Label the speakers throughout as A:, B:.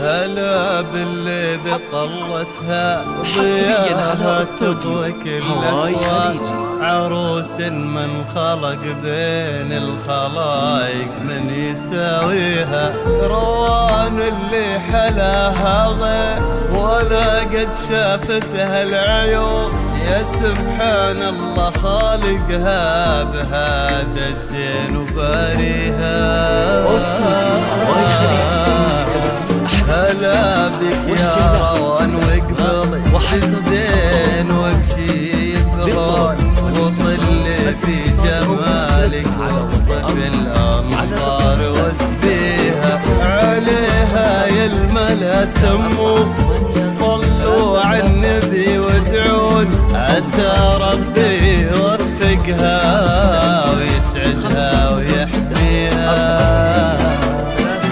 A: هلا باللي بطلتها
B: حصرياً على استوديو
A: هواي
B: خليجي.
A: عروس من خلق بين الخلايق من يساويها، روان اللي حلاها غير ولا قد شافتها العيون. يا سبحان الله خالقها بهذا الزين وباريها.
B: استوديو هواي خليجي.
A: هلا بك يا روان واقبلي الزين وامشي بهون وطلي في جمالك واخطف الانظار واسبيها. عليها يا الملا سموا صلوا على النبي وادعون عسى ربي يوفقها ويسعدها ويحميها.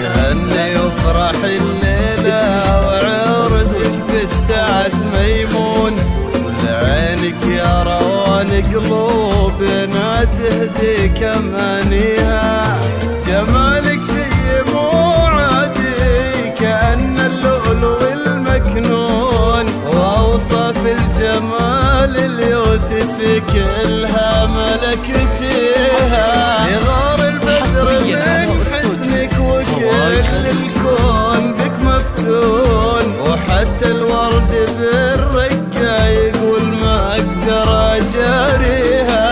A: يهني وافرح الليلة وعرسك بالسعد ميمون، ولعينك يا روان قلوبنا تهدي كمانيها. جمالك شي مو عادي كأن اللؤلؤ المكنون، واوصف الجمال اليوسف كلها ملكتيها. يغار البدر من حسنك وكل الكون بك مفتون، وحتى الورد بالرقة يقول ما اقدر اجاريها.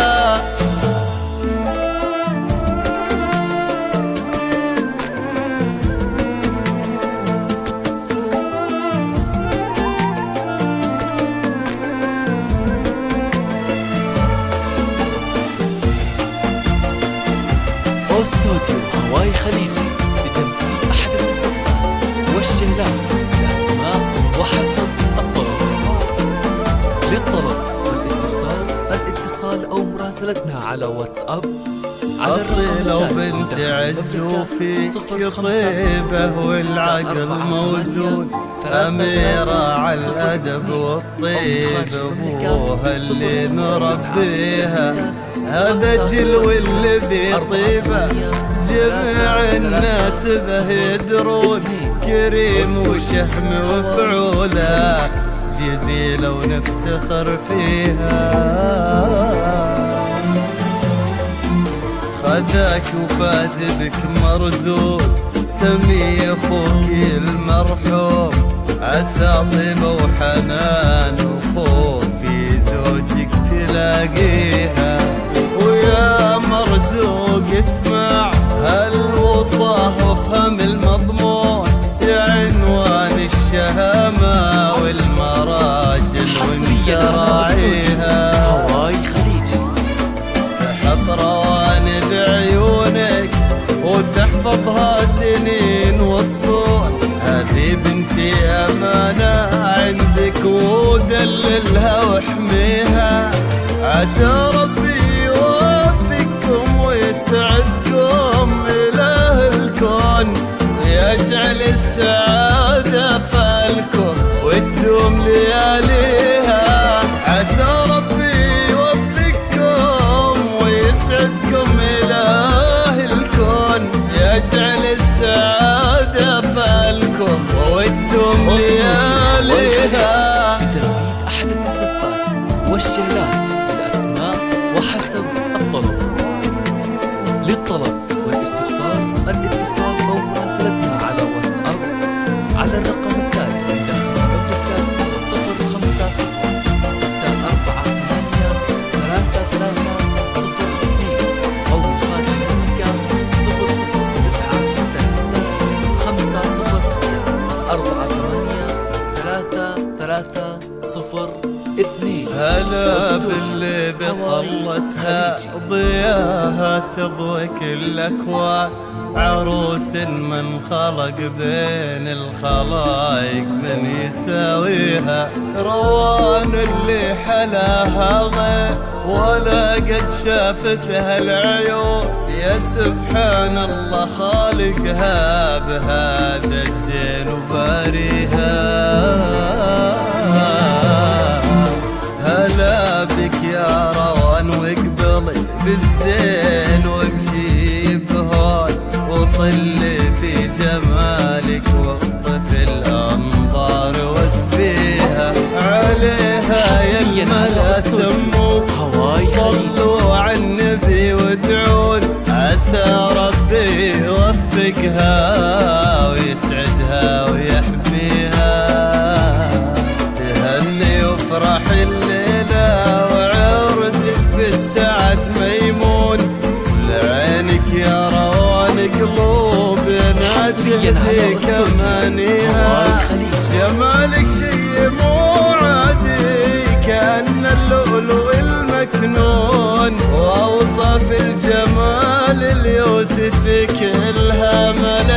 B: استوديو هواي خليجي لتنفيذ أحدث الزفات والشيلات الأسماء وحسب الطلب. للطلب والاستفسار الاتصال أو مراسلتنا على واتساب على
A: أصيلة وبنت عز وفيك طيبة والعقل موزون، أميرة على الأدب والطيب أبوها اللي مربيها. هذا جلو اللي طيبة جميع الناس به يدرون، كريم وشحم وفعولة جزيلة ونفتخر فيها. خذاك وفاز بك مرزوق سمي اخوك المرحوم، عسى طيبة وحنان وخوف في زوجك تلاقيها. ويا مرزوق اسمع هالوصاه وافهم المضمون، يا عنوان الشهامة والمراجل وانت راعيها.
B: هواي خليجي
A: تحط روان بعيونك وتحفظها سنين وتصون، هذه بنتي أمانة عندك ودللها واحميها. عسى ربي يوفقكم ويسعدكم إله الكون، يجعل السعادة فالكم وتدوم لياليها. عسى ربي يوفقكم ويسعدكم إله الكون، يجعل السعادة فالكم وتدوم لياليها.
B: لتنفيذ أحدث الزفات والشيلات الأسماء وحسب الطلب. للطلب والاستفسار الاتصال أو مراسلتنا على واتساب على الرقم التالي داخل المملكة 050 648 3302 أو من خارج المملكة 00966 506 48 3302.
A: هلا باللي بطلتها ضياها تضوي كل الاكوان، عروس من خلق بين الخلايق من يساويها. روان اللي حلاها غير ولا قد شافتها العيون. يا سبحان الله خالقها بهذا الزين وباريها. هلا بك يا روان واقبلي بالزين وامشي بهون وطلي في جمالك واخطف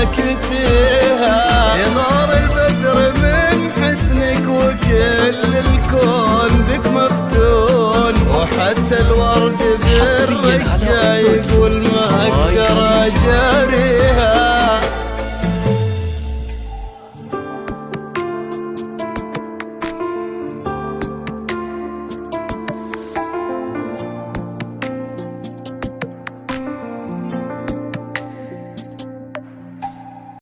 A: كتير